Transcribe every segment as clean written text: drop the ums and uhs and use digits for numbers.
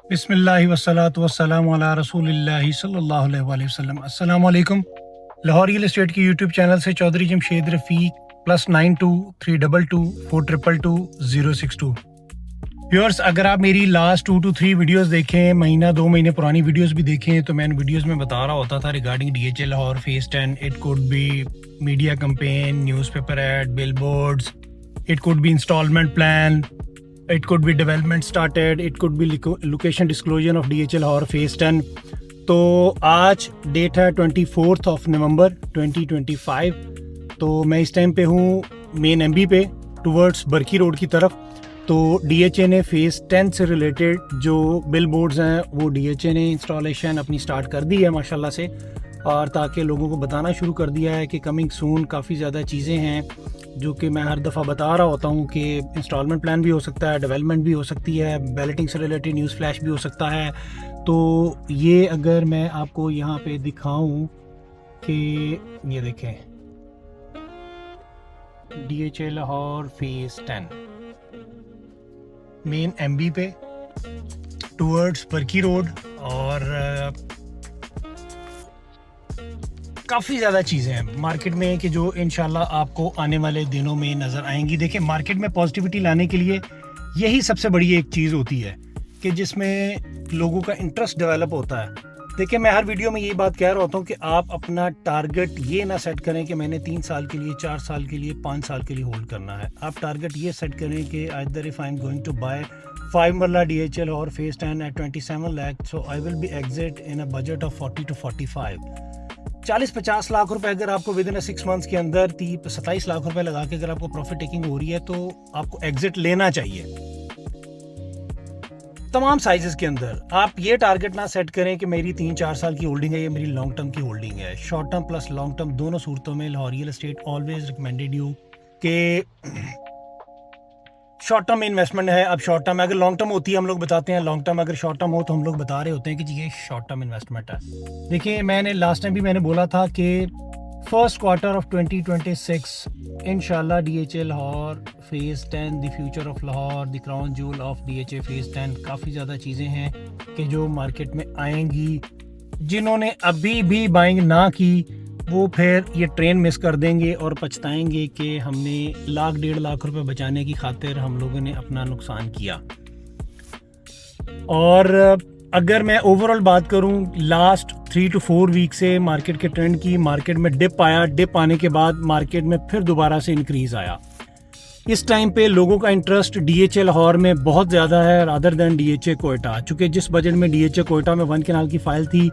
बिस्मिल्लाहि वस्सलातु वस्सलामु अला रसूलिल्लाहि सल्लल्लाहु अलैहि वसल्लम। अस्सलामु अलैकुम। लाहौर रियल एस्टेट की यूट्यूब चैनल से चौधरी जमशेद रफ़ीक +92 322 422 062। व्यूअर्स, अगर आप मेरी लास्ट 2 to 3 वीडियोस देखें, महीना 2 महीने पुरानी वीडियोस भी देखें, तो मैं इन वीडियोस में बता रहा होता था regarding DHA Lahore phase 10। It could be media campaign, newspaper ad, billboards, it could be installment plan, it could be development started, it could be location disclosure of DHA Lahore phase 10। तो आज डेट है 24 नवंबर 2025। तो मैं इस टाइम पे हूँ main MB पे towards बरकी road की तरफ। तो DHA ने फेज़ 10 से रिलेटेड जो बिल बोर्ड्स हैं वो DHA ने इंस्टॉलेशन अपनी स्टार्ट कर दी है माशाल्लाह से, और ताकि लोगों को बताना शुरू कर दिया है कि कमिंग सून काफ़ी ज़्यादा चीज़ें हैं जो कि मैं हर दफ़ा बता रहा होता हूँ कि इंस्टॉलमेंट प्लान भी हो सकता है, डेवलपमेंट भी हो सकती है, बैलेटिंग से रिलेटेड न्यूज़ फ्लैश भी हो सकता है। तो ये अगर मैं आपको यहाँ पे दिखाऊं कि ये देखें DHA Lahore phase 10 main MB पे टूवर्ड्स बरकी रोड, और काफ़ी ज़्यादा चीज़ें हैं मार्केट में कि जो इंशाल्लाह आपको आने वाले दिनों में नज़र आएंगी। देखिए, मार्केट में पॉजिटिविटी लाने के लिए यही सबसे बड़ी एक चीज़ होती है कि जिसमें लोगों का इंटरेस्ट डेवलप होता है। देखिए, मैं हर वीडियो में यही बात कह रहा होता हूँ कि आप अपना टारगेट ये ना सेट करें कि मैंने 3 साल के लिए, 4 साल के लिए, 5 साल के लिए होल्ड करना है। आप टारगेट ये सेट करें कि either if I am going to buy 5 marla DHA Lahore phase 10 at 27 lakh, so I will be exit in a budget of 40 to 45। 40-50 lakh रुपए अगर आपको विद इन 6 मंथ्स के अंदर 27 लाख रुपए लगा के अगर आपको प्रॉफिट टेकिंग हो रही है, तो आपको एग्जिट लेना चाहिए तमाम साइजेस के अंदर। आप ये टारगेट ना सेट करें कि मेरी 3-4 साल की होल्डिंग है, ये मेरी लॉन्ग टर्म की होल्डिंग है। Short term plus long term दोनों सूरतों में Lahore real estate always recommended you कि शॉर्ट टर्म इन्वेस्टमेंट है। अब शॉर्ट टर्म अगर लॉन्ग टर्म होती है हम लोग बताते हैं, लॉन्ग टर्म अगर शॉर्ट टर्म हो तो हम लोग बता रहे होते हैं कि जी ये शॉर्ट टर्म इन्वेस्टमेंट है। देखिए, मैंने लास्ट टाइम भी मैंने बोला था कि फर्स्ट क्वार्टर ऑफ 2026 इंशाल्लाह DHA Lahore phase 10, the future of Lahore, the crown joule of DHA phase 10, काफ़ी ज़्यादा चीज़ें हैं कि जो मार्केट में आएंगी। जिन्होंने अभी भी बाइंग ना की वो फिर ये ट्रेन मिस कर देंगे और पछताएंगे कि हमने 1.5 लाख रुपए बचाने की खातिर हम लोगों ने अपना नुकसान किया। और अगर मैं ओवरऑल बात करूं लास्ट 3 to 4 वीक से मार्केट के ट्रेंड की, मार्केट में डिप आया, डिप आने के बाद मार्केट में फिर दोबारा से इंक्रीज आया। इस टाइम पे लोगों का इंटरेस्ट DHA लाहौर में बहुत ज़्यादा है रादर देन DHA कोयटा। चूँकि जिस बजट में DHA कोयटा में 1 कनाल की फ़ाइल थी,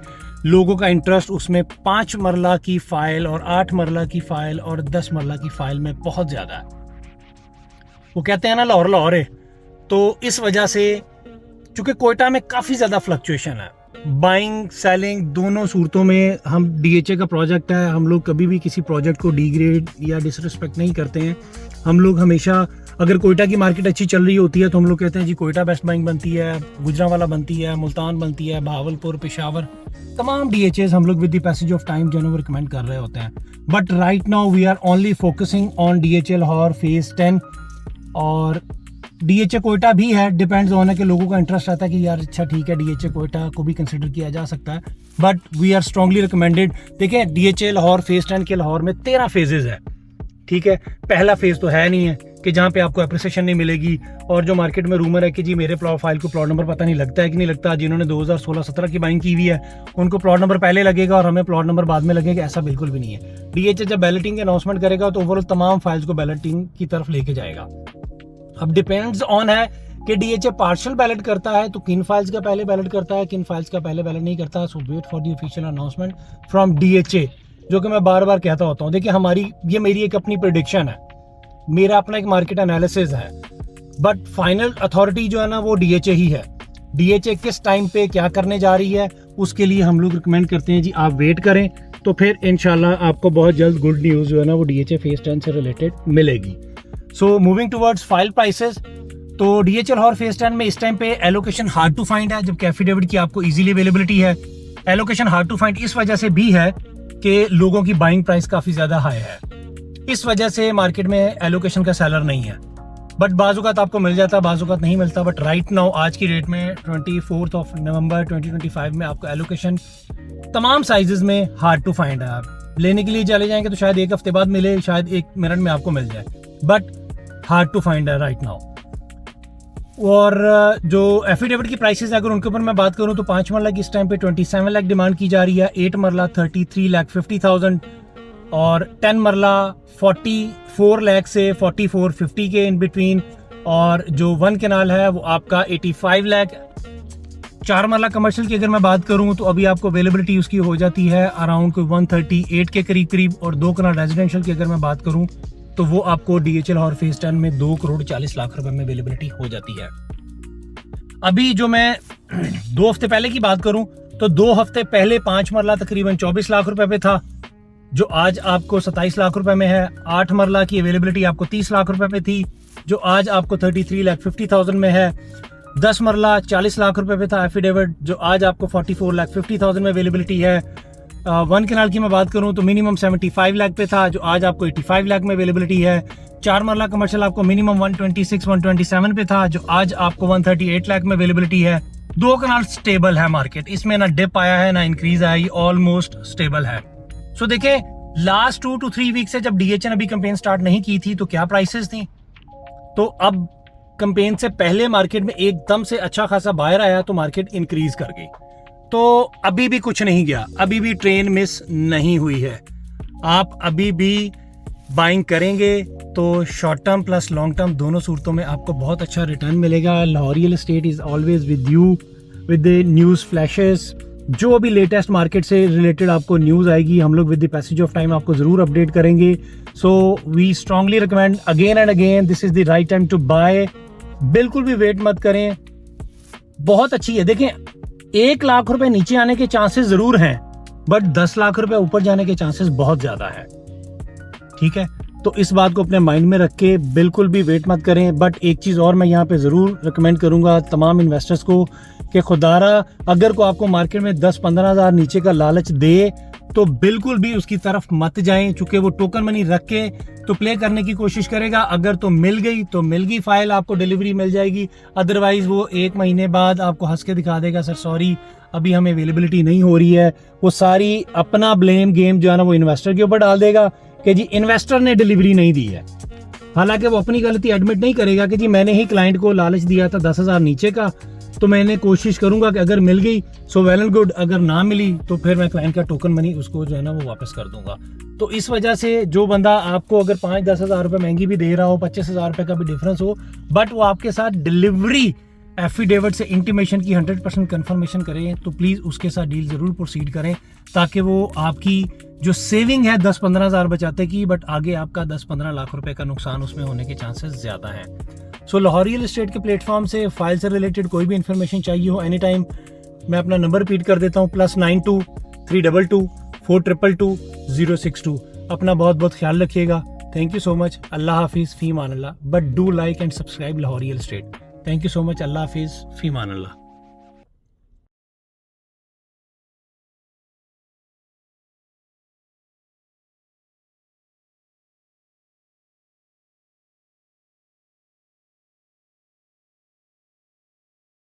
लोगों का इंटरेस्ट उसमें 5 मरला की फ़ाइल और 8 मरला की फ़ाइल और 10 मरला की फ़ाइल में बहुत ज़्यादा है। वो कहते हैं ना लाहौर लाहौर है। तो इस वजह से चूँकि कोयटा में काफ़ी ज़्यादा फ्लक्चुएशन है, बाइंग सेलिंग दोनों सूरतों में। हम DHA का प्रोजेक्ट है, हम लोग कभी भी किसी प्रोजेक्ट को डिग्रेड या डिसरिस्पेक्ट नहीं करते हैं। हम लोग हमेशा अगर कोयटा की मार्केट अच्छी चल रही होती है तो हम लोग कहते हैं जी कोयटा बेस्ट बाइंग बनती है, गुजरांवाला बनती है, मुल्तान बनती है, बहावलपुर, पेशावर, तमाम DHAs हम लोग with the passage of time जो है वो रिकमेंड कर रहे होते हैं। But right now we are only focusing on DHA Lahore phase 10। और DHA कोयटा भी है, डिपेंड्स ऑन है कि लोगों का इंटरेस्ट आता है कि यार अच्छा ठीक है DHA कोयटा को भी कंसिडर किया जा सकता है, but we are strongly recommended. देखिए, DHA लाहौर फेज 10 के लाहौर में 13 फेजेस है, ठीक है। पहला फेज तो है नहीं है कि जहाँ पे आपको अप्रिसिएशन नहीं मिलेगी, और जो मार्केट में रूमर है कि जी मेरे फाइल को प्लॉट नंबर पता नहीं लगता है कि नहीं लगता। जिन्होंने 2016-17 की बाइंग की हुई है उनको प्लॉट नंबर पहले लगेगा और हमें प्लॉट नंबर बाद में लगेगा, ऐसा बिल्कुल भी नहीं है। DHA जब बैलेटिंग की अनाउंसमेंट करेगा तो ओवरऑल तमाम फाइल्स को बैलेटिंग की तरफ लेके जाएगा। अब डिपेंड्स ऑन है कि DHA पार्शियल बैलेट करता है तो किन फाइल्स का पहले बैलेट करता है, किन फाइल्स का पहले बैलेट नहीं करता। So wait for the official announcement from DHA, जो कि मैं बार बार कहता होता हूँ। देखिए, ये मेरी एक अपनी प्रेडिक्शन है, मेरा अपना एक मार्केट एनालिसिस है, बट फाइनल अथॉरिटी जो है ना वो DHA ही है। DHA किस टाइम पे क्या करने जा रही है उसके लिए हम लोग रिकमेंड करते हैं जी आप वेट करें, तो फिर इंशाल्लाह आपको बहुत जल्द गुड न्यूज़ जो है ना वो DHA फेज 10 से रिलेटेड मिलेगी। So moving towards file prices, तो DHA लाहौर फेज 10 में इस टाइम पे एलोकेशन हार्ड टू फाइंड है, जबकि एफिडेविट की आपको इजीली अवेलेबिलिटी है। एलोकेशन हार्ड टू फाइंड इस वजह से भी है कि लोगों की बाइंग प्राइस काफ़ी ज़्यादा हाई है, इस वजह से मार्केट में एलोकेशन का सेलर नहीं है। बट बाजुकात आपको मिल जाता है, बाजुकात नहीं मिलता। बट राइट नाउ आज की डेट में 24 नवंबर 2025 में आपको एलोकेशन तमाम साइजेस में हार्ड टू फाइंड है। आप लेने के लिए चले जाएंगे तो शायद एक हफ्ते बाद मिले, शायद 1 मिनट में आपको मिल जाए, बट हार्ड टू फाइंड है राइट नाउ। और जो एफिडेविट की प्राइसेस है अगर उनके ऊपर मैं बात करूं तो 5 मरला की इस टाइम पे 27 लाख डिमांड की जा रही है, 8 मरला 33,50,000 और 10 मरला 44 लाख से 4450 के इन बिटवीन, और जो 1 कैनाल है वो आपका 85 लाख। 4 मरला कमर्शियल की अगर मैं बात करूं तो अभी आपको अवेलेबिलिटी उसकी हो जाती है अराउंड 138 के करीब, और 2 कैनाल रेजिडेंशियल की अगर मैं बात करूं तो वो आपको DHL और फेज 10 में 2,40,00,000 रुपए में अवेलेबिलिटी हो जाती है। अभी जो मैं 2 हफ्ते पहले की बात करूं तो 2 हफ्ते पहले 5 मरला तकरीबन 24 लाख रुपए पे था, जो आज आपको 27 लाख रुपए में है। 8 मरला की अवेलेबिलिटी आपको 30 लाख रुपए पे थी, जो आज आपको 33,50,000 में है। 10 मरला 40 लाख रुपए पे था एफिडेविट, जो आज आपको 44,50,000 में अवेलेबिलिटी है। 1 कैनाल की मैं बात करूं तो मिनिमम 75 लाख पे था, जो आज आपको 85 लाख में अवेलेबिलिटी है। 4 मरला कमर्शियल आपको मिनिमम 126-127 पे था, जो आज आपको 138 लाख में अवेलेबिलिटी है। 2 कैनाल स्टेबल है मार्केट, इसमें ना डिप आया है ना इंक्रीज आई, ऑलमोस्ट स्टेबल है। सो देखें लास्ट 2 to 3 वीक से जब DHL ने अभी कैंपेन स्टार्ट नहीं की थी तो क्या प्राइसेस थी, तो अब कैंपेन से पहले मार्केट में एकदम से अच्छा खासा बायर आया तो मार्केट इंक्रीज कर गई। तो अभी भी कुछ नहीं गया, अभी भी ट्रेन मिस नहीं हुई है। आप अभी भी बाइंग करेंगे तो short term plus long term दोनों सूरतों में आपको बहुत अच्छा रिटर्न मिलेगा। Lahore real estate is always with you with the news flashes. जो अभी लेटेस्ट मार्केट से रिलेटेड आपको न्यूज़ आएगी हम लोग with the passage of time आपको ज़रूर अपडेट करेंगे। So we strongly recommend again and again, this is the right time to buy. बिल्कुल भी वेट मत करें, बहुत अच्छी है। देखें 1 लाख रुपए नीचे आने के चांसेस जरूर हैं, बट 10 लाख रुपए ऊपर जाने के चांसेस बहुत ज्यादा है। ठीक है, तो इस बात को अपने माइंड में रख के बिल्कुल भी वेट मत करें। बट एक चीज और मैं यहाँ पे जरूर रिकमेंड करूंगा तमाम इन्वेस्टर्स को कि खुदारा अगर को आपको मार्केट में 10-15 हज़ार नीचे का लालच दे तो बिल्कुल भी उसकी तरफ मत जाएं, चूंकि वो टोकन मनी रख के तो प्ले करने की कोशिश करेगा। अगर तो मिल गई फाइल, आपको डिलीवरी मिल जाएगी, अदरवाइज वो 1 महीने बाद आपको हंस के दिखा देगा सर सॉरी अभी हमें अवेलेबिलिटी नहीं हो रही है। वो सारी अपना ब्लेम गेम जो है ना वो इन्वेस्टर के ऊपर डाल देगा कि जी इन्वेस्टर ने डिलीवरी नहीं दी है। हालांकि वो अपनी गलती एडमिट नहीं करेगा कि जी मैंने ही क्लाइंट को लालच दिया था 10,000 नीचे का, तो मैंने कोशिश करूंगा कि अगर मिल गई सो वेल एंड गुड, अगर ना मिली तो फिर मैं क्लाइंट का टोकन मनी उसको जो है ना वो वापस कर दूंगा। तो इस वजह से जो बंदा आपको अगर 5-10 हज़ार रुपये महंगी भी दे रहा हो, 25 हज़ार रुपये का भी डिफरेंस हो, बट वो आपके साथ डिलीवरी एफिडेविट से इंटीमेशन की 100% कंफर्मेशन करें, तो प्लीज़ उसके साथ डील ज़रूर प्रोसीड करें, ताकि वो आपकी जो सेविंग है 10-15 हज़ार बचाते की, बट आगे आपका 10-15 लाख रुपए का नुकसान उसमें होने के चांसेस ज़्यादा हैं। सो लाहौर रियल एस्टेट के प्लेटफॉर्म से फाइल से रिलेटेड कोई भी इन्फॉर्मेशन चाहिए हो एनी टाइम, मैं अपना नंबर रिपीट कर देता हूँ, +92 322 422 062। अपना बहुत बहुत ख्याल रखिएगा। Thank you so much. अल्लाह हाफिज़, फी मान अल्लाह। But do like and subscribe Lahore real estate. Thank you so much. अल्लाह हाफिज़, फी मान अल्लाह।